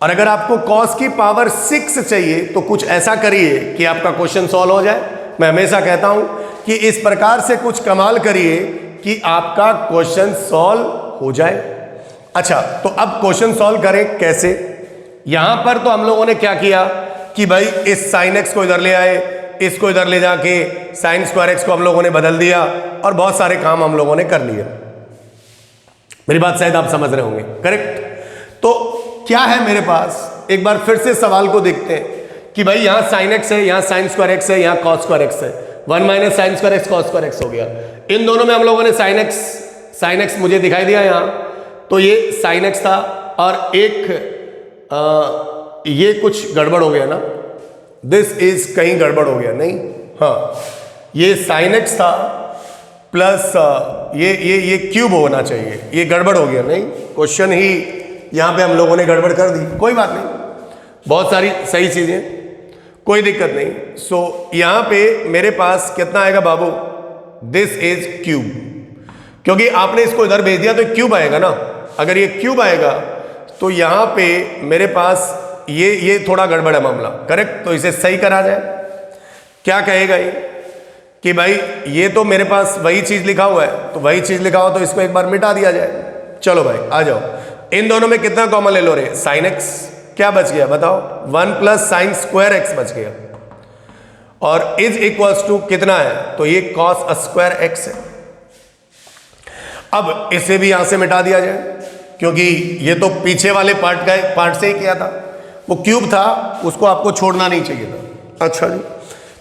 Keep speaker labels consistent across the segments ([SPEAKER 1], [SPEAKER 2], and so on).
[SPEAKER 1] और अगर आपको cos की पावर 6 चाहिए तो कुछ ऐसा करिए कि आपका क्वेश्चन सॉल्व हो जाए। मैं हमेशा कहता हूं कि इस प्रकार से कुछ कमाल करिए कि आपका क्वेश्चन सॉल्व हो जाए। अच्छा, तो अब क्वेश्चन सॉल्व करें कैसे। यहां पर तो हम लोगों ने क्या किया कि भाई इस sin x को इधर ले आए, इसको इधर ले जाके sin स्क्वायर x को हम लोगों ने बदल दिया और बहुत सारे काम हम लोगों ने कर लिए। मेरी बात शायद आप समझ रहे होंगे, करेक्ट। तो क्या है मेरे पास, एक बार फिर से सवाल को देखते हैं कि भाई यहां sin x है, यहां sin स्क्वायर x है, यहां cos स्क्वायर x है। 1 minus sine square x cos square x हो गया। इन दोनों में हम लोगों ने sin x मुझे दिखाई दिया यहां, तो ये sin x था और एक ये कुछ गड़बड़ हो गया ना, दिस इज कहीं गड़बड़ हो गया नहीं, हाँ ये sin x था प्लस ये क्यूब होना चाहिए, ये गड़बड़ हो गया नहीं, क्वेश्चन ही यहां पे हम लोगों ने गड़बड़ कर दी। कोई बात नहीं, बहुत सारी सही चीजें, कोई दिक्कत नहीं। सो यहां पे मेरे पास कितना आएगा बाबू, दिस इज क्यूब, क्योंकि आपने इसको इधर भेज दिया तो क्यूब आएगा ना। अगर ये क्यूब आएगा तो यहां पे मेरे पास ये थोड़ा गड़बड़ है मामला, करेक्ट। तो इसे सही करा जाए, क्या कहेगा ये कि भाई ये तो मेरे पास वही चीज लिखा हुआ है, तो वही चीज लिखा हुआ तो इसको एक बार मिटा दिया जाए। चलो भाई आ जाओ, इन दोनों में कितना कॉमन ले लो रे, sin x क्या बच गया बताओ, 1 प्लस साइन स्क्वायर x बच गया और इज इक्वल्स टू कितना है, तो ये cos स्क्वायर x है। अब इसे भी यहां से मिटा दिया जाए, क्योंकि ये तो पीछे वाले पार्ट से ही किया था, वो क्यूब था, उसको आपको छोड़ना नहीं चाहिए था। अच्छा जी,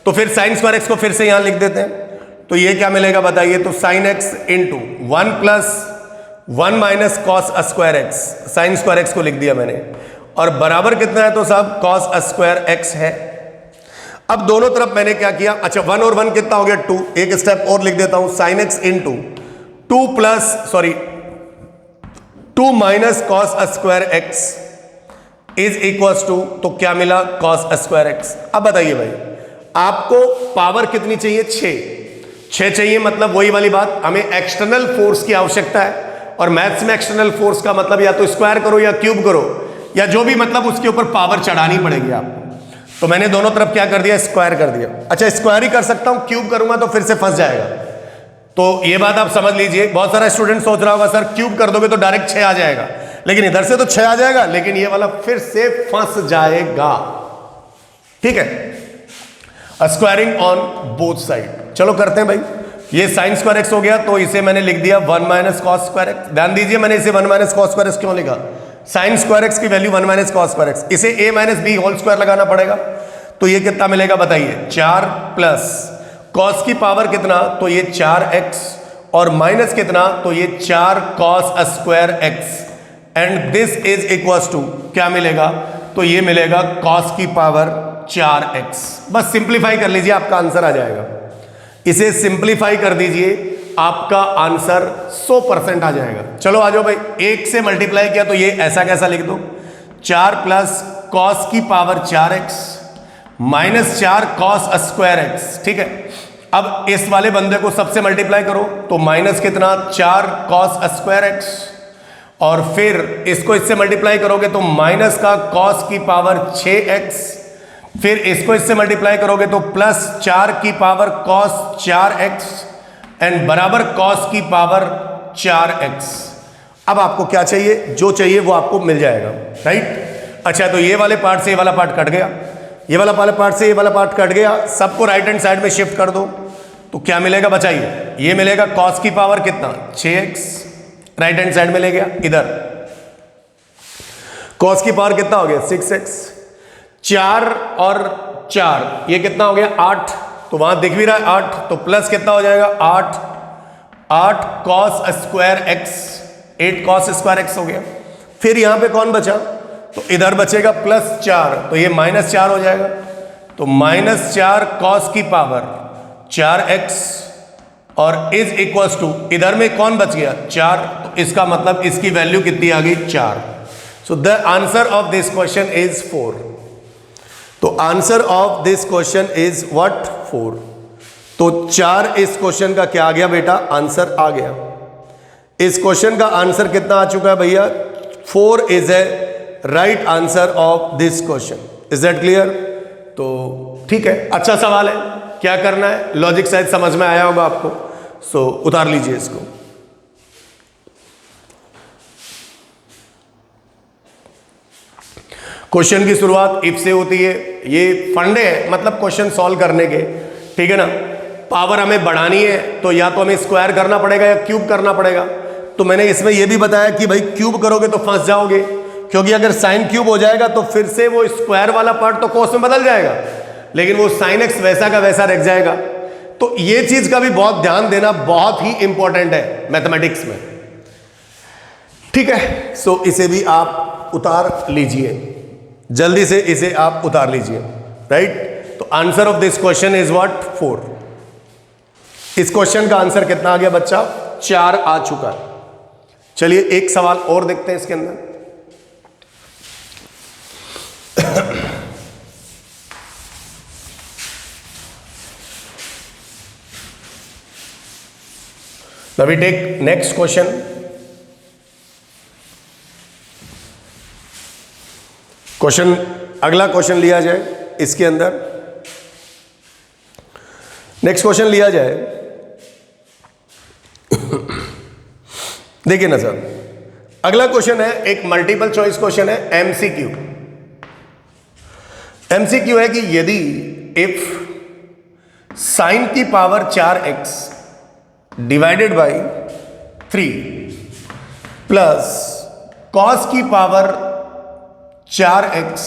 [SPEAKER 1] तो फिर साइन स्क्वायर एक्स को फिर से यहां लिख देते हैं, तो ये क्या मिलेगा बताइए, तो sign x into 1 plus 1 minus cos square x, sign square x को लिख दिया मैंने, और बराबर कितना है, तो साहब कॉस स्क्वायर एक्स है। अब दोनों तरफ मैंने क्या किया, अच्छा 1 और 1 कितना हो गया 2, एक स्टेप और लिख देता हूं, sine x into 2 minus cos square x is equals to, तो क्या मिला, कॉस स्क्वायर एक्स। अब बताइए भाई आपको पावर कितनी चाहिए, 6 चाहिए, मतलब वही वाली बात, हमें एक्सटर्नल फोर्स की आवश्यकता है, और मैथ्स में एक्सटर्नल फोर्स का मतलब या तो स्क्वायर करो या क्यूब करो या जो भी, मतलब उसके ऊपर पावर चढ़ानी पड़ेगी आपको। तो मैंने दोनों तरफ क्या कर दिया, स्क्वायर कर दिया। अच्छा स्क्वायर ही कर सकता हूं, क्यूब करूंगा तो फिर से फंस जाएगा, तो ये बात आप समझ लीजिए। बहुत सारा स्टूडेंट सोच रहा होगा सर क्यूब कर दोगे तो डायरेक्ट 6 आ जाएगा, लेकिन इधर से तो 6 आ जाएगा, लेकिन ये वाला फिर से फंस जाएगा, ठीक है। स्क्वायरिंग ऑन बोथ साइड, चलो करते हैं भाई। ये साइन स्क्वायर एक्स हो गया, तो इसे मैंने लिख दिया 1 माइनस कॉस स्क्वायर एक्स। ध्यान दीजिए मैंने इसे 1 माइनस कॉस स्क्वायर एक्स क्यों लिखा, साइन स्क्वायर एक्स की value 1 minus cos square x, इसे a minus b whole square लगाना पड़ेगा, तो ये कितना मिलेगा बताइए, 4 प्लस कॉस की पावर कितना, तो ये 4x, और माइनस कितना, तो ये 4 cos square x, and this is equals to क्या मिलेगा, तो ये मिलेगा कॉस की पावर 4x। बस सिंप्लीफाई कर लीजिए, आपका आंसर आ जाएगा। इसे सिंप्लीफाई कर दीजिए, आपका आंसर 100% आ जाएगा। चलो आ जाओ भाई, 1 से मल्टीप्लाई किया तो ये ऐसा कैसा लिख दो, 4 प्लस कॉस की power 4x minus 4 cos square x, ठीक है। अब इस वाले बंदे को सबसे मल्टीप्लाई करो, तो माइनस कितना, 4 कॉस स्क्वायर एक्स, और फिर इसको इससे मल्टीप्लाई करोगे तो माइनस का कॉस की पावर 6x, फिर इसको इससे मल्टीप्लाई करोगे तो प्लस 4 की पावर कॉस 4x, एंड बराबर कॉस की पावर 4x। अब आपको क्या चाहिए, जो चाहिए वो आपको मिल जाएगा, राइट। अच्छा तो ये वाले पार्ट से ये वाला पार्ट कट गया, ये वाला पार्ट से ये वाला पार्ट कट गया, सबको राइट हैंड साइड में शिफ्ट कर दो, तो क्या मिलेगा बताइए, ये मिलेगा कॉस की पावर कितना, 6x, राइट हैंड साइड में ले गया, इधर कॉस की पावर कितना हो गया, 6x, 4 और 4 ये कितना हो गया, 8, तो वहां दिख भी रहा है 8, तो प्लस कितना हो जाएगा, 8 cos square x, 8 cos square x हो गया। फिर यहां पे कौन बचा, तो इधर बचेगा प्लस 4, तो ये माइनस 4 हो जाएगा, तो माइनस 4 कॉस की पावर 4x, और इज इक्वल्स टू इधर में कौन बच गया, 4, तो इसका मतलब इसकी वैल्यू कितनी आ गई, 4। So the answer of this question is 4। तो answer of this question is what, 4। तो 4 इस क्वेश्चन का क्या आ गया बेटा, आंसर आ गया। इस क्वेश्चन का आंसर कितना आ चुका है भैया, 4 is a right answer of this question. Is that clear? तो ठीक है, अच्छा सवाल है। क्या करना है, लॉजिक शायद समझ में आया होगा आपको, सो उतार लीजिए इसको। क्वेश्चन की शुरुआत इफ से होती है। ये फंडे है, मतलब क्वेश्चन सॉल्व करने के, ठीक है ना। पावर हमें बढ़ानी है तो या तो हमें स्क्वायर करना पड़ेगा या क्यूब करना पड़ेगा। तो मैंने इसमें यह भी बताया कि भाई क्यूब करोगे तो फंस जाओगे, क्योंकि अगर साइन क्यूब हो जाएगा तो फिर से वो स्क्वायर वाला पार्ट तो कोस में बदल जाएगा, लेकिन वो साइन एक्स वैसा का वैसा रह जाएगा। तो ये चीज का भी बहुत ध्यान देना बहुत ही इंपॉर्टेंट है मैथमेटिक्स में, ठीक है। सो इसे भी आप उतार लीजिए, जल्दी से इसे आप उतार लीजिए, राइट। तो answer of this question is what? 4। इस क्वेश्चन का आंसर कितना आ गया बच्चा? 4 आ चुका है। चलिए एक सवाल और देखते हैं इसके अंदर। Now we take next question. Question, अगला क्वेश्चन लिया जाए इसके अंदर। नेक्स्ट क्वेश्चन लिया जाए। देखिए ना सर, अगला क्वेश्चन है एक मल्टीपल चॉइस क्वेश्चन है, एमसीक्यू। एमसीक्यू है कि यदि इफ साइन की power 4x divided by 3 plus cos की power 4x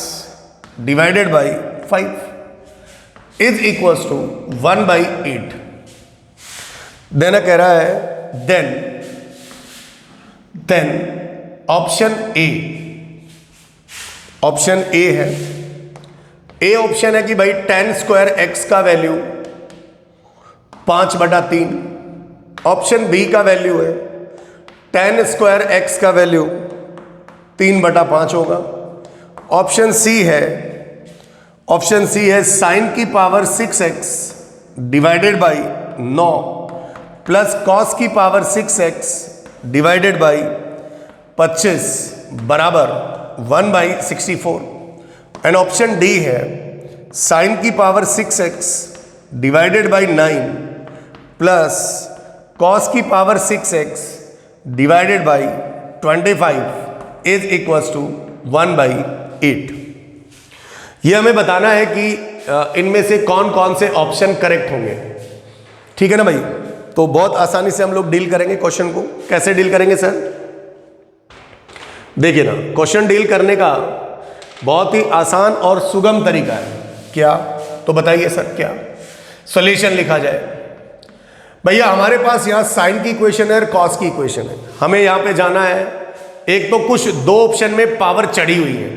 [SPEAKER 1] divided by 5 is equals to 1/8, देना कह रहा है देन ऑप्शन ए है। ए ऑप्शन है कि भाई tan स्क्वायर x का वैल्यू 5/3। ऑप्शन बी का वैल्यू है tan स्क्वायर x का वैल्यू 3/5 होगा। ऑप्शन सी है साइन की power 6x divided by 9 plus cos की पावर 6x डिवाइडेड बाई 25 बराबर 1/64। एंड ऑप्शन डी है साइन की power 6x divided by 9 plus cos की power 6x divided by 25 is equals to 1/8। ये हमें बताना है कि इनमें से कौन कौन से ऑप्शन करेक्ट होंगे, ठीक है ना भाई। तो बहुत आसानी से हम लोग डील करेंगे क्वेश्चन को। कैसे डील करेंगे सर? देखिए ना, क्वेश्चन डील करने का बहुत ही आसान और सुगम तरीका है। क्या? तो बताइए सर, क्या सॉल्यूशन लिखा जाए? भैया हमारे पास यहाँ साइन की इक्वेशन है और कॉस की इक्वेशन है। हमें यहाँ पे जाना है, एक तो कुछ दो ऑप्शन में पावर चढ़ी हुई है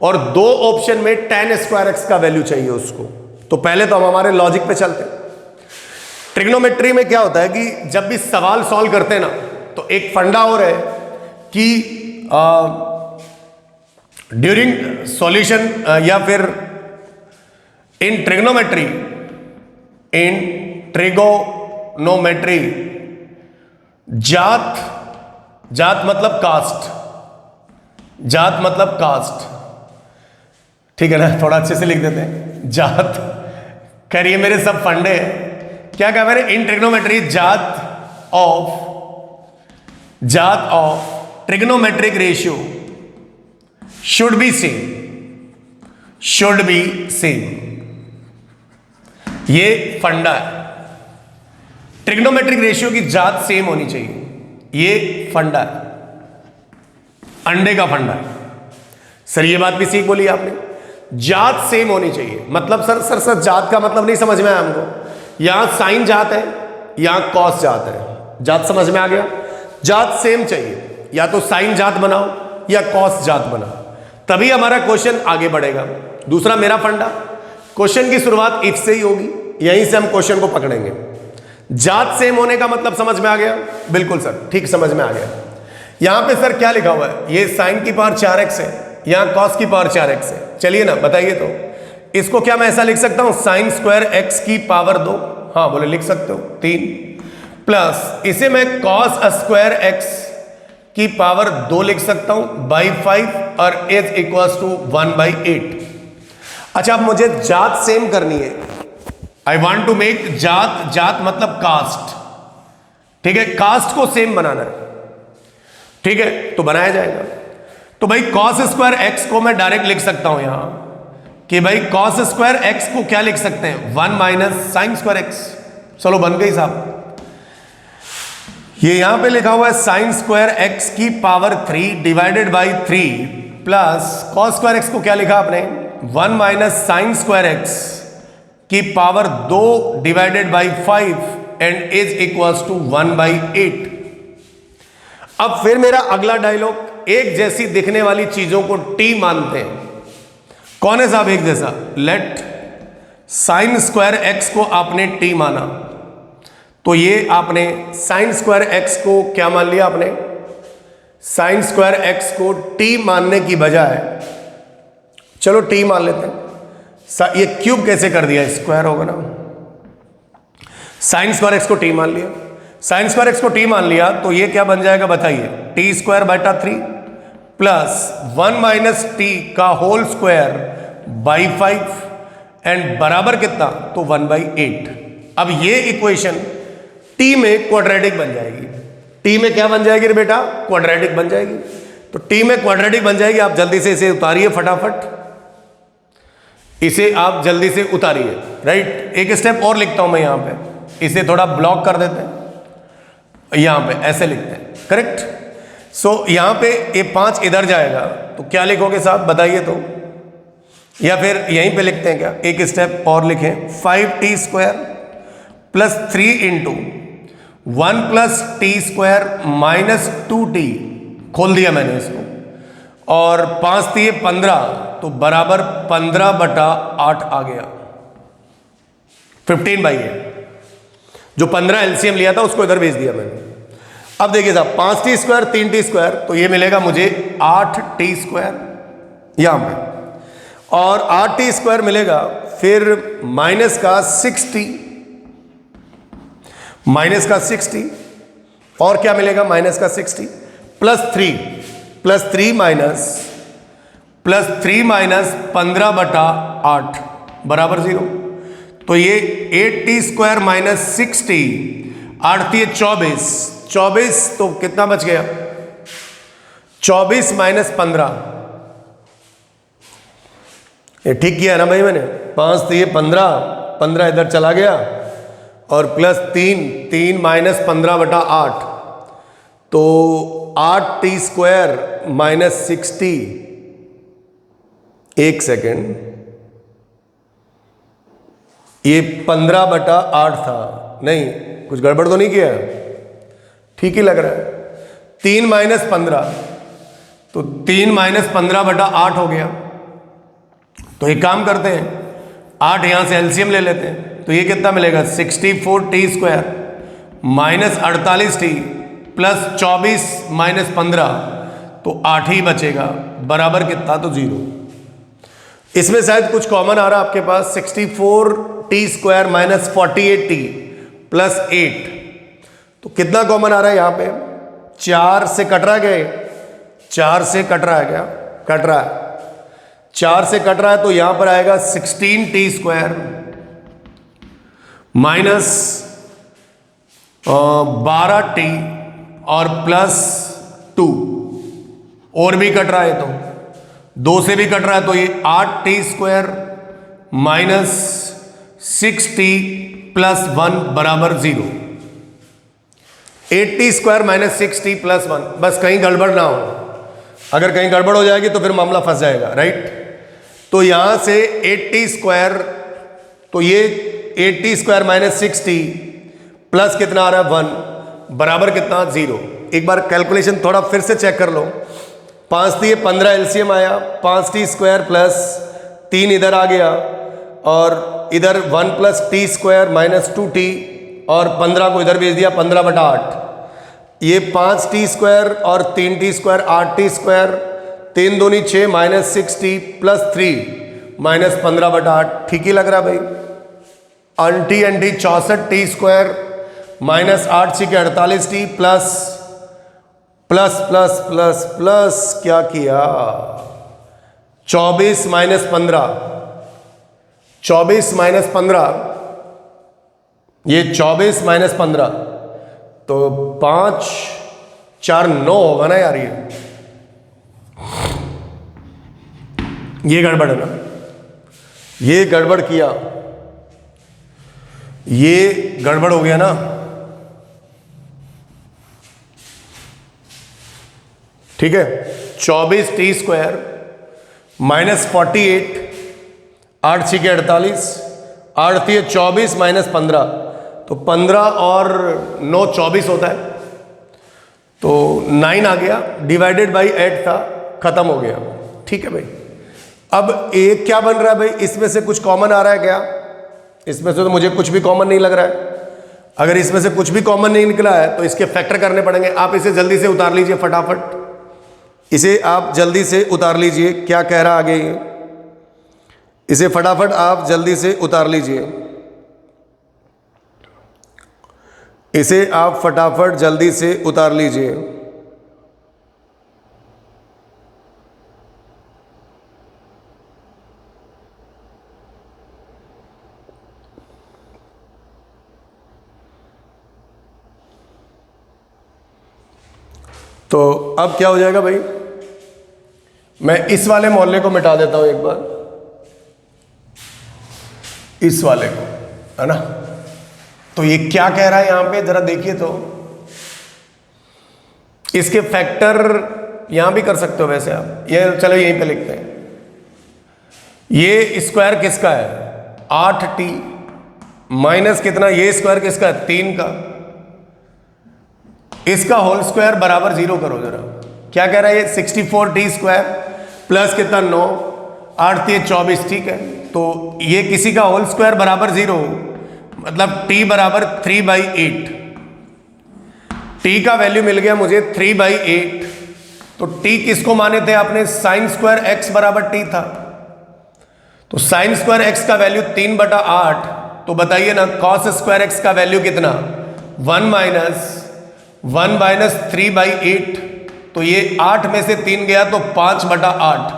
[SPEAKER 1] और दो ऑप्शन में tan स्क्वायर एक्स का वैल्यू चाहिए उसको। तो पहले तो हम हमारे लॉजिक पे चलते हैं। ट्रिग्नोमेट्री में क्या होता है कि जब भी सवाल सॉल्व करते हैं ना, तो एक फंडा और है कि ड्यूरिंग सॉल्यूशन या फिर इन ट्रिग्नोमेट्री जात मतलब कास्ट, ठीक है ना। थोड़ा अच्छे से लिख देते हैं, जात। करिए मेरे सब फंडे हैं। क्या कह रहे हैं? इन ट्रिग्नोमेट्री जात of trigonometric ratio should be same. ये फंडा है, ट्रिग्नोमेट्रिक रेशियो की जात सेम होनी चाहिए। ये फंडा है, अंडे का फंडा है सर। ये बात भी सीख बोली आपने, जात सेम होनी चाहिए। मतलब सर जात का मतलब नहीं समझ में आया हमको। यहां साइन जात है, यहां कॉस जात है। जात समझ में आ गया? जात सेम चाहिए, या तो साइन जात बनाओ या कॉस जात बनाओ, तभी हमारा क्वेश्चन आगे बढ़ेगा। दूसरा मेरा फंडा, क्वेश्चन की शुरुआत इफ से ही होगी, यहीं से हम क्वेश्चन को पकड़ेंगे। जात सेम होने का मतलब समझ में आ गया? बिल्कुल सर, ठीक समझ में आ गया। यहां पे सर क्या लिखा हुआ है? ये साइन की पावर 4x है, यहां कॉस की पावर 4x है। चलिए ना बताइए, तो इसको क्या मैं ऐसा लिख सकता हूं, साइन स्क्वायर x की पावर 2? हाँ बोले, लिख सकते हो 3 प्लस इसे मैं कॉस स्क्वायर x की पावर 2 लिख सकता हूं बाई 5 और इज इक्वल टू 1/8। अच्छा, अब मुझे जात सेम करनी है। आई वॉन्ट टू मेक जात, जात मतलब कास्ट, ठीक है, कास्ट को सेम बनाना है, ठीक है, तो बनाया जाएगा। तो भाई cos स्क्वायर एक्स को मैं डायरेक्ट लिख सकता हूं यहां कि भाई cos स्क्वायर एक्स को क्या लिख सकते हैं, 1 माइनस साइन स्क्वायर एक्स। चलो बन गई साहब। ये यहां पे लिखा हुआ है साइन स्क्वायर एक्स की power 3 divided by 3 plus cos square x को क्या लिखा आपने, 1 माइनस साइन स्क्वायर एक्स की power 2 divided by 5 and is equals to 1/8। अब फिर मेरा अगला डायलॉग, एक जैसी दिखने वाली चीजों को टी मानते हैं। कौन है साहब एक जैसा, लेट साइन स्क्वायर एक्स को आपने टी माना, तो ये आपने साइन स्क्वायर एक्स को क्या मान लिया आपने, साइन स्क्वायर एक्स को टी मानने की बजाय चलो टी मान लेते हैं। ये क्यूब कैसे कर दिया, स्क्वायर होगा ना। साइन स्क्वायर एक्स को टी मान लिया, साइन स्क्वायर एक्स को टी मान लिया, तो ये क्या बन जाएगा बताइए, टी स्क्वायर बटा 3 प्लस 1 माइनस टी का होल स्क्वायर बाई 5 एंड बराबर कितना, तो 1/8। अब ये इक्वेशन टी में क्वाड्रेटिक बन जाएगी। टी में क्या बन जाएगी रे बेटा, क्वाड्रेटिक बन जाएगी। तो टी में क्वाड्रेटिक बन जाएगी। आप जल्दी से इसे उतारिए फटाफट, इसे आप जल्दी से उतारिए, राइट। एक स्टेप और लिखता हूं मैं यहां पे, इसे थोड़ा ब्लॉक कर देते हैं, यहां पे ऐसे लिखते हैं, करेक्ट। सो यहां पे ये 5 इधर जाएगा, तो क्या लिखोगे साहब बताइए तो, या फिर यहीं पे लिखते हैं क्या, एक स्टेप और लिखें, 5t square plus 3 into 1 plus T square minus 2t, खोल दिया मैंने इसको, और 5 दिए 15, तो बराबर 15/8 आ गया, 15/8। जो 15 एलसीएम लिया था उसको इधर भेज दिया मैंने। अब देखिए साहब, 5t स्क्वायर 3t स्क्वायर, तो ये मिलेगा मुझे 8t स्क्वायर यहां पे, और 8t स्क्वायर मिलेगा, फिर माइनस का 6t, माइनस का 6t, और क्या मिलेगा माइनस का 6t प्लस 3 माइनस 15/8 बराबर 0। तो ये 8t स्क्वायर माइनस 6t, 8 × 24, तो कितना बच गया, 24 माइनस 15, ये ठीक किया है ना भाई मैंने, 5 दिए 15 इधर चला गया, और प्लस 3 माइनस 15/8, तो 8t स्क्वायर माइनस 6t, एक सेकेंड, ये 15/8 था, नहीं कुछ गड़बड़ तो नहीं किया, ठीक ही लग रहा है। 3 माइनस 15, तो 3 माइनस 15/8 हो गया। तो एक काम करते हैं, 8 यहां से एलसीएम ले लेते हैं, तो ये कितना मिलेगा, 64t square minus 48t plus 24 minus 15, तो 8 ही बचेगा, बराबर कितना, तो 0। इसमें शायद कुछ कॉमन आ रहा है आपके पास, 64t square minus 48t plus 8, तो कितना कॉमन आ रहा है यहां पे, 4 से कट रहा है, 4 से कट रहा है क्या, कट रहा है, 4 से कट रहा है, तो यहां पर आएगा 16t स्क्वायर माइनस 12t और प्लस 2, और भी कट रहा है, तो 2 से भी कट रहा है, तो ये 8t square minus 6t plus 1 बराबर 0। 8t square minus 6t plus 1, बस कहीं गड़बड़ ना हो, अगर कहीं गड़बड़ हो जाएगी तो फिर मामला फंस जाएगा, राइट। तो यहां से 8t स्क्वायर, तो ये 8t square minus 6t plus कितना आ रहा है 1 बराबर कितना 0। एक बार कैलकुलेशन थोड़ा फिर से चेक कर लो, 5 दिए 15 एलसीएम आया, 5t स्क्वायर प्लस 3 इधर आ गया, और इधर 1 plus T square minus 2t, और 15 को इधर भेज दिया, 15/8, ये 5t स्क्वायर और 3t स्क्वायर 8t स्क्वायर, 3 दूनी 6 माइनस 6t प्लस 3 माइनस 15/8, ठीक ही लग रहा भाई। अंटी 64t स्क्वायर माइनस 8 के 48t plus plus plus plus plus क्या किया, 24 माइनस 15, 24 माइनस 15, ये 24 माइनस 15, तो 5 4 9 होगा ना यार। ये गड़बड़ है ना, ये गड़बड़ किया, ये गड़बड़ हो गया ना। ठीक है, 24 टी स्क्वायर माइनस 48, 8 6 48, 8 3 24 माइनस 15, तो 15 और 9 24 होता है, तो 9 आ गया, डिवाइडेड बाई 8 था, खत्म हो गया। ठीक है भाई, अब एक क्या बन रहा है भाई, इसमें से कुछ कॉमन आ रहा है क्या? इसमें से तो मुझे कुछ भी कॉमन नहीं लग रहा है। अगर इसमें से कुछ भी कॉमन नहीं निकला है तो इसके फैक्टर करने पड़ेंगे। आप इसे जल्दी से उतार लीजिए फटाफट, इसे आप जल्दी से उतार लीजिए। क्या कह रहा आगे ये, इसे फटाफट आप जल्दी से उतार लीजिए, इसे आप फटाफट जल्दी से उतार लीजिए। तो अब क्या हो जाएगा भाई, मैं इस वाले मोहल्ले को मिटा देता हूं एक बार, इस वाले को, है ना। तो ये क्या कह रहा है यहां पे, जरा देखिए तो। इसके फैक्टर यहां भी कर सकते हो वैसे आप, ये चलो यहीं पे लिखते हैं। ये स्क्वायर किसका है, 8t माइनस कितना, ये स्क्वायर किसका है, 3 का, इसका होल स्क्वायर बराबर 0 करो जरा। क्या कह रहा है ये, 64t स्क्वायर प्लस कितना 9, 8 3 24, ठीक है। तो ये किसी का होल स्क्वायर बराबर 0, मतलब t बराबर 3/8। t का वैल्यू मिल गया मुझे 3/8। तो t किसको माने थे आपने, साइन स्क्वायर x बराबर t था। तो साइन स्क्वायर x का वैल्यू 3/8। तो बताइए ना, कॉस स्क्वायर x का वैल्यू कितना, 1 माइनस 3/8। तो ये 8 में से 3 गया तो 5/8।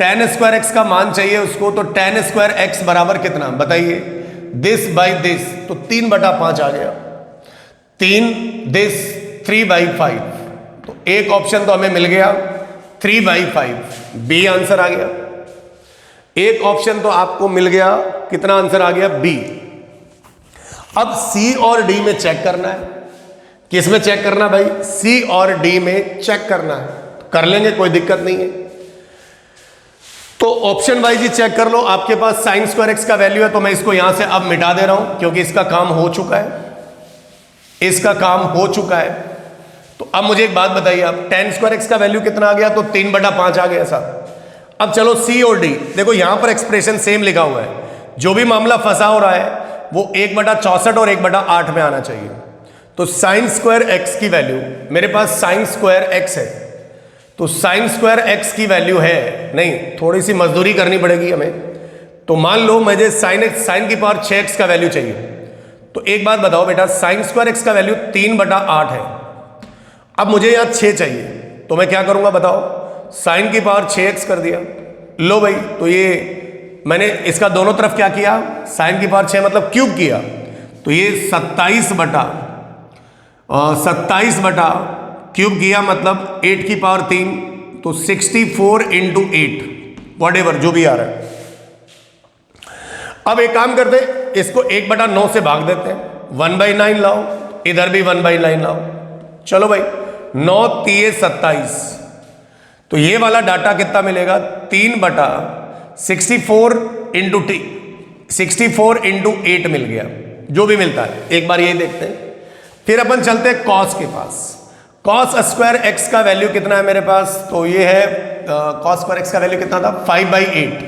[SPEAKER 1] tan स्क्वायर x का मान चाहिए उसको, तो tan स्क्वायर x बराबर कितना बताइए, दिस बाई दिस, तो 3/5 आ गया। 3 दिस 3/5, तो एक ऑप्शन तो हमें मिल गया 3/5, बी आंसर आ गया। एक ऑप्शन तो आपको मिल गया, कितना आंसर आ गया, बी। अब सी और डी में चेक करना है। किस में चेक करना भाई, सी और डी में चेक करना है। कर लेंगे, कोई दिक्कत नहीं है। तो ऑप्शन वाइज ही चेक कर लो। आपके पास साइन स्क्वायर एक्स का वैल्यू है, तो मैं इसको यहां से अब मिटा दे रहा हूं, क्योंकि इसका काम हो चुका है, इसका काम हो चुका है। तो अब मुझे एक बात बताइए आप, tan स्क्वायर एक्स का वैल्यू कितना आ गया, तो 3/5 आ गया साहब। अब चलो सी और डी, देखो यहां पर एक्सप्रेशन सेम लिखा हुआ है। जो भी मामला फंसा हो रहा है वो 1/64 और 1/8 में आना चाहिए। तो साइन स्क्वायर एक्स की वैल्यू, मेरे पास साइन स्क्वायर एक्स है, तो साइन स्क्वायर एक्स की वैल्यू है, नहीं थोड़ी सी मजदूरी करनी पड़ेगी हमें। तो मान लो मुझे साइन की पावर 6x का वैल्यू चाहिए। तो एक बात बताओ बेटा, साइन स्क्वायर एक्स का वैल्यू 3/8 है। अब मुझे यहां 6 चाहिए, तो मैं क्या करूंगा बताओ, साइन की पावर 6x कर दिया। लो भाई, तो ये मैंने इसका दोनों तरफ क्या किया, साइन की पावर 6 मतलब क्यूब किया। तो ये 27 बटा क्यूब किया, मतलब 8 की पावर 3, तो 64 इंटू 8, वॉट एवर जो भी आ रहा है। अब एक काम करते हैं, इसको 1/9 से भाग देते हैं, 1/9 लाओ, इधर भी 1/9 लाओ। चलो भाई, 9 3 27, तो ये वाला डाटा कितना मिलेगा, 3/64 इंटू 8 मिल गया, जो भी मिलता है। एक बार ये देखते हैं, फिर अपन चलते हैं कॉस के पास। कॉस स्क्वायर एक्स का वैल्यू कितना है मेरे पास, तो ये है कॉस स्क्वायर एक्स का वैल्यू कितना था, 5/8।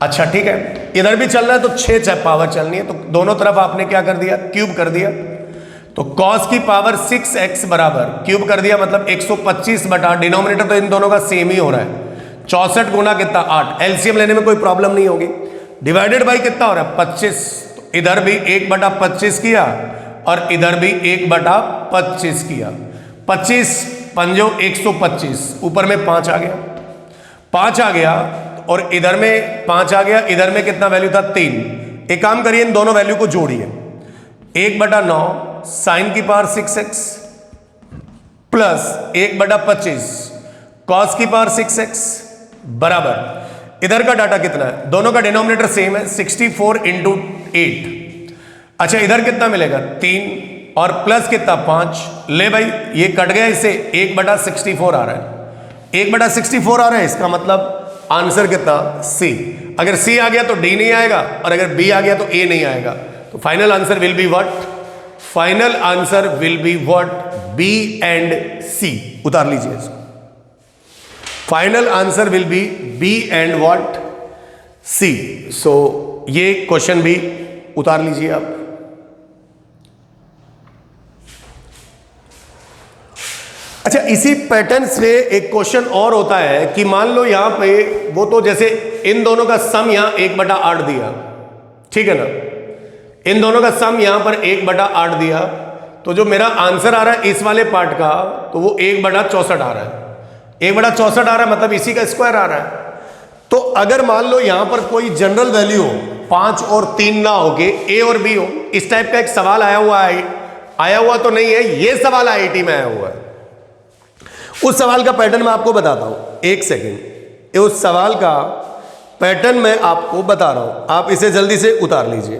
[SPEAKER 1] अच्छा ठीक है, इधर भी चल रहा है तो 6 पावर चलनी है, तो दोनों तरफ आपने क्या कर दिया, क्यूब कर दिया। तो कॉस की पावर 6x बराबर क्यूब कर दिया, मतलब 125 बटा, डिनोमिनेटर तो इन दोनों का सेम ही हो रहा है, 64 गुना कितना 8, एलसीएम लेने में कोई प्रॉब्लम नहीं होगी। डिवाइडेड बाई कितना हो रहा है 25, तो इधर भी 1/25 किया और इधर भी 1/25 किया। 25 पंजो 125, ऊपर में 5 आ गया। 5 आ गया और इधर में 5 आ गया, इधर में कितना वैल्यू था 3। एक काम करिए, इन दोनों वैल्यू को जोड़िए। 1/9 साइन की पावर 6x प्लस 1/25 कॉस की पावर 6x बराबर, इधर का डाटा कितना है, दोनों का डिनोमिनेटर सेम है 64 × 8। अच्छा इधर कितना मिलेगा 3 और प्लस कितना 5। ले भाई ये कट गया, इससे 1/64 आ रहा है, 1/64 आ रहा है, इसका मतलब आंसर कितना C। अगर C आ गया तो D नहीं आएगा और अगर B आ गया तो A नहीं आएगा। तो final answer will be what, final answer will be what, B and C। उतार लीजिए इसको, final answer will be B and what, C। सो ये क्वेश्चन भी उतार लीजिए आप। अच्छा इसी पैटर्न से एक क्वेश्चन और होता है कि मान लो यहां पे वो तो जैसे इन दोनों का सम यहां 1/8 दिया, ठीक है ना, इन दोनों का सम यहां पर 1/8 दिया, तो जो मेरा आंसर आ रहा है इस वाले पार्ट का तो वो 1/64 आ रहा है, 1/64 आ रहा है, मतलब इसी का स्क्वायर आ रहा है। तो अगर मान लो यहां पर कोई जनरल वैल्यू हो 5 और 3 ना हो के A और B हो, इस टाइप का एक सवाल आया हुआ तो नहीं है, ये सवाल IIT में आया हुआ है। उस सवाल का पैटर्न मैं आपको बताता हूं, एक सेकेंड, उस सवाल का पैटर्न मैं आपको बता रहा हूं, आप इसे जल्दी से उतार लीजिए,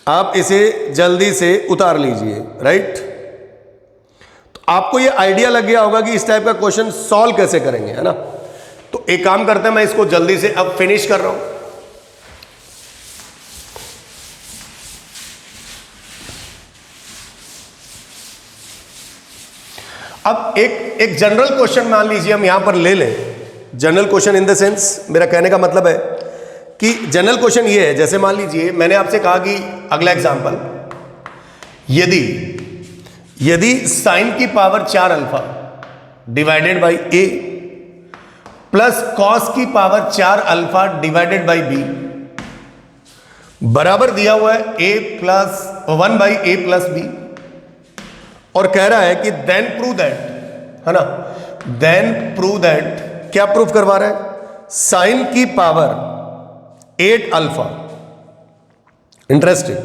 [SPEAKER 1] आप इसे जल्दी से उतार लीजिए, राइट। तो आपको ये आइडिया लग गया होगा कि इस टाइप का क्वेश्चन सॉल्व कैसे करेंगे, है ना। तो एक काम करते हैं, मैं इसको जल्दी से अब फिनिश कर रहा हूं। अब एक जनरल क्वेश्चन मान लीजिए हम यहां पर ले लें, general question in the sense, मेरा कहने का मतलब है कि जनरल क्वेश्चन ये है, जैसे मान लीजिए मैंने आपसे कहा कि अगला एग्जांपल, यदि साइन की power 4 alpha divided by A plus cos की power 4 alpha divided by B बराबर दिया हुआ है A+1/A + B, और कह रहा है कि देन प्रूव दैट, है ना, देन प्रूव दैट, क्या प्रूफ करवा रहा है, साइन की पावर 8 अल्फा, इंटरेस्टिंग,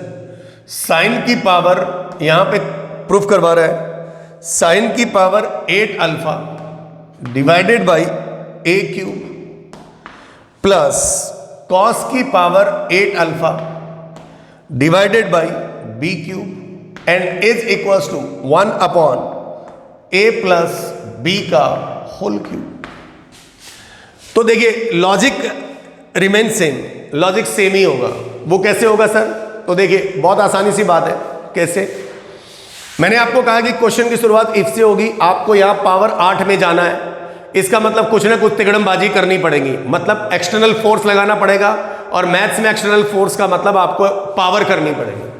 [SPEAKER 1] साइन की पावर यहां पे प्रूफ करवा रहा है साइन की power 8 alpha divided by A³ plus cos की power 8 alpha divided by B³ and is equals to 1/A + B का होल क्यूब। तो देखिए logic remain same, logic same ही होगा। वो कैसे होगा सर, तो देखिए बहुत आसानी सी बात है। कैसे, मैंने आपको कहा कि क्वेश्चन की शुरुआत इफ से होगी, आपको यहां पावर 8 में जाना है, इसका मतलब कुछ ना कुछ तिकड़मबाजी करनी पड़ेगी, मतलब एक्सटर्नल फोर्स लगाना पड़ेगा, और मैथ्स में एक्सटर्नल फोर्स का मतलब आपको पावर करनी पड़ेगी।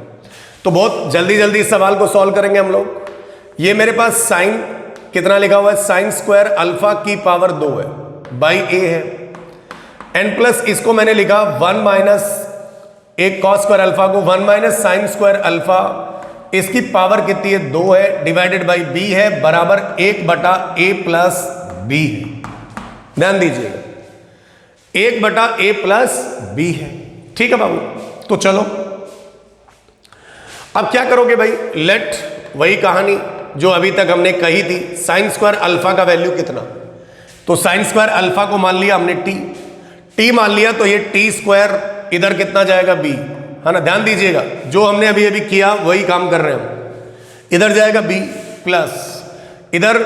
[SPEAKER 1] तो बहुत जल्दी जल्दी इस सवाल को सॉल्व करेंगे हम लोग। ये मेरे पास साइन कितना लिखा हुआ है, साइन स्क्वायर अल्फा की पावर 2 है बाई A है, एन प्लस इसको मैंने लिखा 1 - एक कॉस स्क्वायर अल्फा को 1 - साइन स्क्वायर अल्फा, इसकी पावर कितनी है 2 है, डिवाइडेड बाई B है, बराबर 1/A + B है। ध्यान दीजिएगा 1/A + B है, ठीक है बाबू। तो चलो अब क्या करोगे भाई, लेट वही कहानी जो अभी तक हमने कही थी, साइन स्क्वायर अल्फा का वैल्यू कितना, तो साइन स्क्वायर अल्फा को मान लिया हमने t मान लिया, तो ये t² इधर कितना जाएगा b, है ना। ध्यान दीजिएगा जो हमने अभी अभी किया वही काम कर रहे हैं हम। इधर जाएगा b प्लस इधर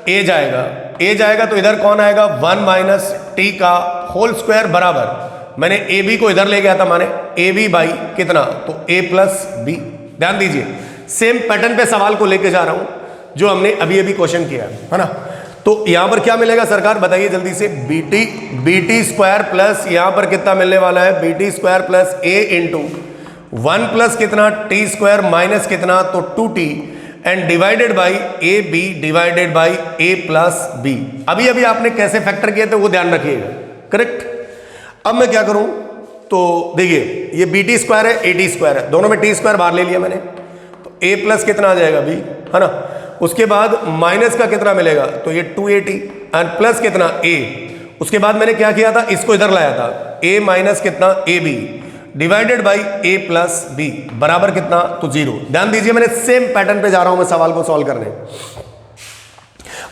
[SPEAKER 1] a जाएगा, तो इधर कौन आएगा 1 - t का होल स्क्वायर बराबर, मैंने ए बी को इधर ले गया था, माने ए बी बाई कितना, तो A + B। ध्यान दीजिए सेम पैटर्न पे सवाल को लेके जा रहा हूं जो हमने अभी अभी क्वेश्चन किया है ना। तो यहां पर क्या मिलेगा सरकार बताइए जल्दी से, BT² प्लस यहां पर कितना मिलने वाला है, BT² प्लस A × 1 प्लस कितना t² माइनस कितना, तो 2t and divided by AB divided by A + B। अभी अभी आपने कैसे फैक्टर किए थे वो ध्यान रखिएगा, करेक्ट। अब मैं क्या करूं, तो देखिए ये BT² है AT² है, दोनों में t² बाहर ले लिया मैंने, तो A+ कितना आ जाएगा B, है ना। उसके बाद माइनस का कितना मिलेगा, तो ये 2AT और प्लस कितना a, उसके बाद मैंने क्या किया था, इसको इधर लाया था, a माइनस कितना a b divided by a plus b बराबर कितना, तो 0। ध्यान दीजिए मैंने सेम पैटर्न पे जा रहा हूं मैं सवाल को सॉल्व करने।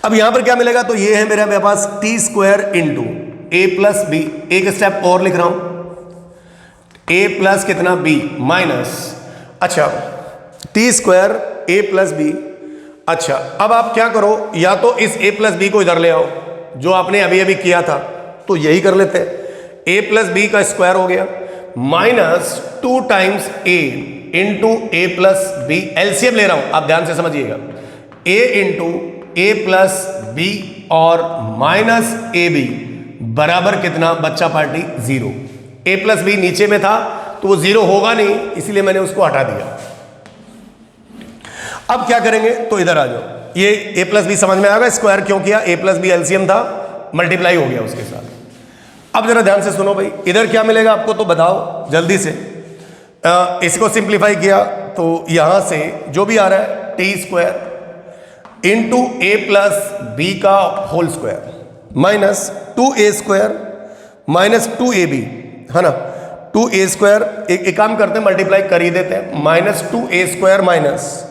[SPEAKER 1] अब यहां पर क्या मिलेगा, तो ये है मेरे पास T square into a plus B, एक स्टेप और लिख रहा हूं, a प्लस कितना b माइनस, अच्छा टी स्क्वायर ए प्लस बी। अच्छा अब आप क्या करो, या तो इस a प्लस बी को इधर ले आओ जो आपने अभी अभी किया था, तो यही कर लेते हैं, a प्लस बी का स्क्वायर हो गया minus 2 times a into a plus b, LCM ले रहा हूं आप ध्यान से समझिएगा, a into a plus b और माइनस ए बी बराबर कितना बच्चा पार्टी 0। a प्लस बी नीचे में था तो वो 0 होगा नहीं, इसलिए मैंने उसको हटा दिया। अब क्या करेंगे, तो इधर आ जाओ, ये a प्लस बी समझ में आएगा, स्क्वायर क्यों किया, a प्लस बी एलसीएम था, मल्टीप्लाई हो गया उसके साथ। अब जरा ध्यान से सुनो भाई, इधर क्या मिलेगा आपको तो बताओ जल्दी से। इसको सिंप्लीफाई किया तो यहां से जो भी आ रहा है T square into a plus b का whole square minus 2a square minus 2ab, है ना, 2a स्क्वायर, एक काम करते हैं मल्टीप्लाई कर ही देते हैं, minus 2a square minus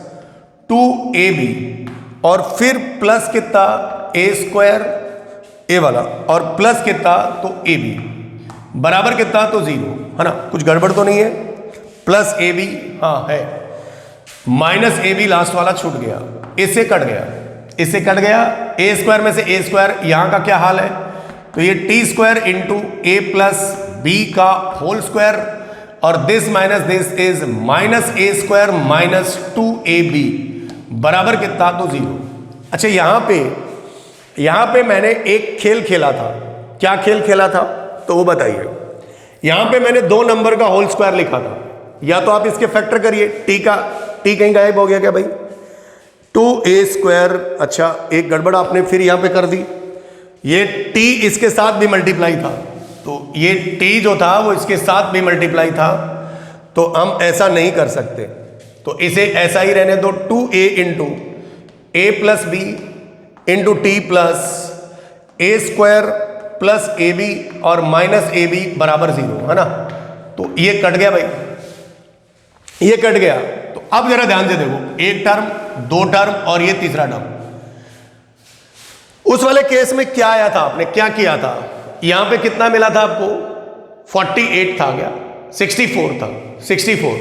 [SPEAKER 1] 2ab और फिर प्लस कितना a स्क्वायर ए वाला और प्लस कितना तो ए बी बराबर कितना तो 0, है ना, कुछ गड़बड़ तो नहीं है, प्लस ए बी हाँ है, माइनस ए बी लास्ट वाला छूट गया, इससे कट गया, इससे कट गया, ए स्क्वायर में से ए स्क्वायर, यहां का क्या हाल है, तो ये T square into a plus b का होल स्क्वायर और this minus this is minus A square minus 2ab बराबर कितना तो 0। अच्छा यहां पे मैंने एक खेल खेला था, क्या खेल खेला था तो वो बताइए। यहां पे मैंने 2 नंबर का होल स्क्वायर लिखा था, या तो आप इसके फैक्टर करिए, टी कहीं गायब हो गया क्या भाई, 2a स्क्वायर, अच्छा एक गड़बड़ आपने फिर यहां पे कर दी, ये t इसके साथ भी मल्टीप्लाई था, तो ये t जो था वो इसके साथ भी मल्टीप्लाई था, तो हम ऐसा नहीं कर सकते, तो इसे ऐसा ही रहने दो, 2a into a plus b into T plus a square plus a b और माइनस ए बी बराबर 0, है ना, तो ये कट गया भाई, ये कट गया। तो अब जरा ध्यान से देखो, एक टर्म, 2 टर्म और ये तीसरा टर्म। उस वाले केस में क्या आया था, आपने क्या किया था, यहां पे कितना मिला था आपको 48 था, क्या 64 था, 64,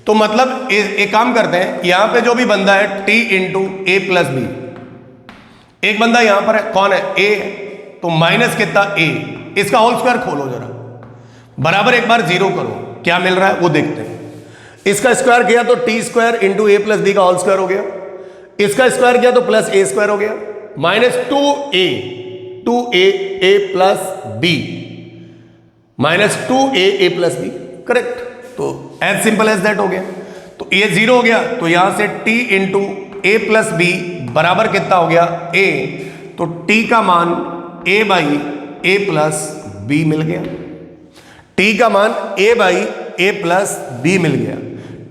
[SPEAKER 1] तो मतलब एक काम करते हैं, यहां पे जो भी बंदा है t into a plus B, एक बंदा यहां पर है, कौन है a, तो माइनस कितना a, इसका होल स्क्वायर खोलो जरा, बराबर एक बार 0 करो, क्या मिल रहा है वो देखते हैं। इसका स्क्वायर किया तो T square into a plus b का होल स्क्वायर हो गया, इसका स्क्वायर किया तो प्लस ए स्क्वायर हो गया, माइनस 2a ए प्लस बी माइनस 2a ए प्लस बी, करेक्ट, तो एज सिंपल एज दैट हो गया। तो ये 0 हो गया, तो यहां से t into a plus b बराबर कितना हो गया a, तो t का मान a by A plus B मिल गया, t का मान a by A plus B मिल गया।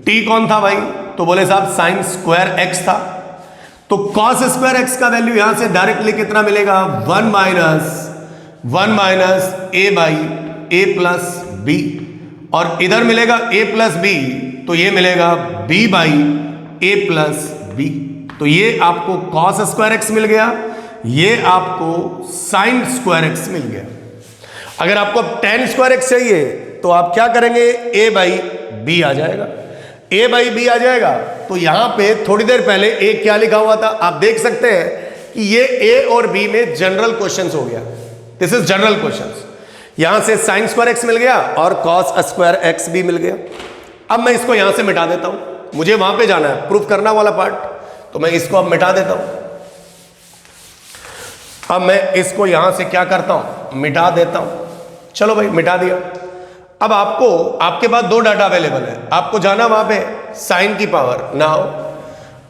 [SPEAKER 1] t कौन था भाई, तो बोले साहब साइन स्क्वायर x था, तो कॉस स्क्वायर x का वैल्यू यहां से डायरेक्टली कितना मिलेगा 1 minus a by A plus b, और इधर मिलेगा a प्लस बी, तो ये मिलेगा b by A plus b, तो ये आपको कॉस स्क्वायर x मिल गया, ये आपको साइन स्क्वायर x मिल गया। अगर आपको टेन स्क्वायर x चाहिए तो आप क्या करेंगे, a बाई बी आ जाएगा, a बाई बी आ जाएगा। तो यहां पे थोड़ी देर पहले a क्या लिखा हुआ था, आप देख सकते हैं कि ये a और b में जनरल क्वेश्चंस हो गया, दिस इज जनरल क्वेश्चंस। यहां से साइन स्क्वायर x मिल गया और कॉस स्क्वायर x भी मिल गया। अब मैं इसको यहां से मिटा देता हूं, मुझे वहां पे जाना है प्रूफ करना वाला पार्ट, तो मैं इसको अब मिटा देता हूं। अब मैं इसको यहां से क्या करता हूं, मिटा देता हूं। चलो भाई मिटा दिया। अब आपको, आपके पास 2 डाटा अवेलेबल है, आपको जाना वहां पे साइन की पावर, नाउ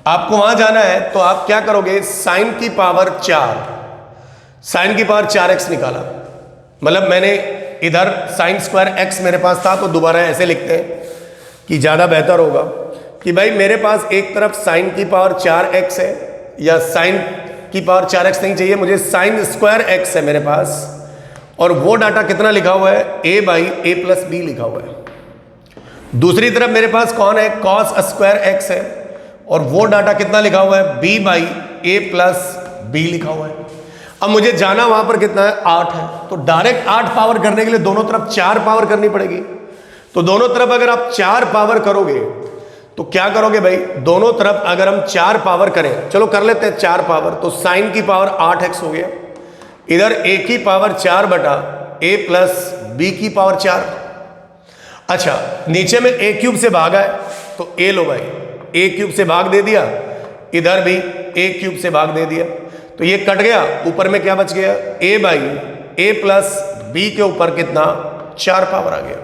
[SPEAKER 1] आपको वहां जाना है तो आप क्या करोगे, साइन की पावर 4, साइन की पावर 4x निकाला, मतलब मैंने इधर साइन स्क्वायर x मेरे पास था, तो दोबारा ऐसे लिखते हैं कि ज़्यादा बेहतर होगा कि भाई मेरे पास एक तरफ साइन की पावर 4x है या साइन की पावर 4x नहीं चाहिए, मुझे साइन स्क्वायर x है मेरे पास, और वो डाटा कितना लिखा हुआ है, a by A plus b लिखा हुआ है। दूसरी तरफ मेरे पास कौन है, कॉस स्क्वायर x है, और वो डाटा कितना लिखा हुआ है, b by A plus b लिखा हुआ है। अब मुझे जाना वहां पर कितना है, 8 है, तो डायरेक्ट 8 पावर करने के लिए दोनों तरफ 4 पावर करनी पड़ेगी। तो दोनों तरफ अगर आप 4 पावर करोगे तो क्या करोगे भाई, दोनों तरफ अगर हम 4 पावर करें, चलो कर लेते हैं 4 पावर, तो साइन की पावर 8x हो गया, इधर a की पावर 4 बटा a प्लस बी की पावर 4। अच्छा, नीचे में a क्यूब से भागा है तो a लो भाई, a क्यूब से भाग दे दिया, इधर भी a क्यूब से भाग दे दिया, तो ये कट गया, ऊपर में क्या बच गया, a by A plus b के ऊपर कितना, 4 पावर आ गया।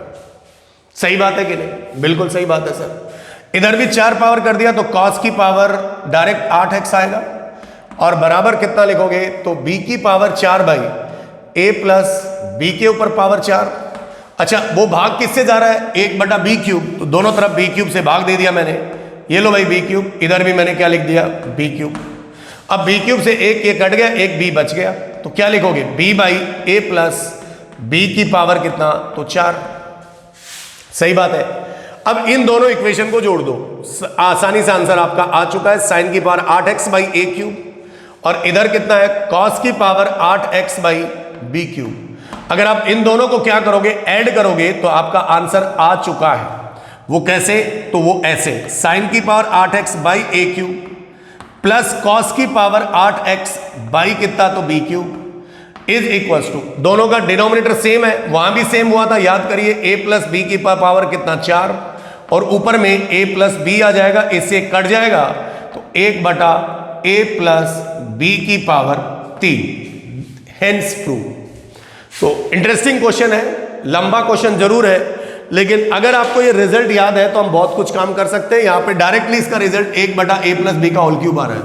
[SPEAKER 1] सही बात है कि नहीं, बिल्कुल सही बात है सर। इधर भी 4 पावर कर दिया तो cos की पावर डायरेक्ट 8x आएगा, और बराबर कितना लिखोगे, तो b की power 4 by a plus b के ऊपर पावर 4। अच्छा, वो भाग किससे जा रहा है, 1 बटा बी क्यूब, तो दोनों तरफ बी क्यूब से भाग दे दिया मैंने, ये लो भाई बी क्यूब, इधर भी मैंने क्या लिख दिया, बी क्यूब। अब बी क्यूब से एक ये कट गया, एक बी बच गया, तो क्या लिखोगे, b by A plus b की पावर कितना, तो 4। सही बात है। अब इन दोनों इक्वेशन को जोड़ दो, आसानी से आंसर आपका आ चुका है, साइन की power 8x by a cube, और इधर कितना है, कॉस की power 8x by B cube. अगर आप इन दोनों को क्या करोगे, ऐड करोगे, तो आपका आंसर आ चुका है। वो कैसे, तो वो ऐसे, साइन की power 8x by a cube plus cos की पावर 8x बाई कितना, तो b cube, is equal to, दोनों का डिनोमिनेटर सेम है, वहां भी सेम हुआ था, याद करिए, a प्लस बी की पावर कितना, 4, और ऊपर में a प्लस बी आ जाएगा, इससे कट जाएगा, तो 1 बटा a प्लस बी की पावर 3, हेंस प्रूव। तो इंटरेस्टिंग क्वेश्चन है, लंबा क्वेश्चन जरूर है, लेकिन अगर आपको ये रिजल्ट याद है तो हम बहुत कुछ काम कर सकते हैं। यहां पे डायरेक्टली इसका रिजल्ट 1 बटा ए प्लस बी का होल क्यूब आ रहा है,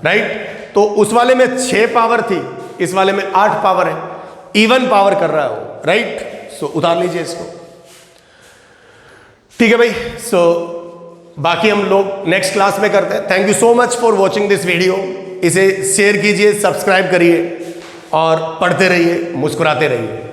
[SPEAKER 1] राइट। तो उस वाले में 6 पावर थी, इस वाले में 8 पावर है, इवन पावर कर रहा है वो, राइट। सो उतार लीजिए इसको, ठीक है भाई। सो बाकी हम लोग नेक्स्ट क्लास में करते हैं। Thank you so much for watching this video. इसे शेयर कीजिए, सब्सक्राइब करिए और पढ़ते रहिए, मुस्कुराते रहिए।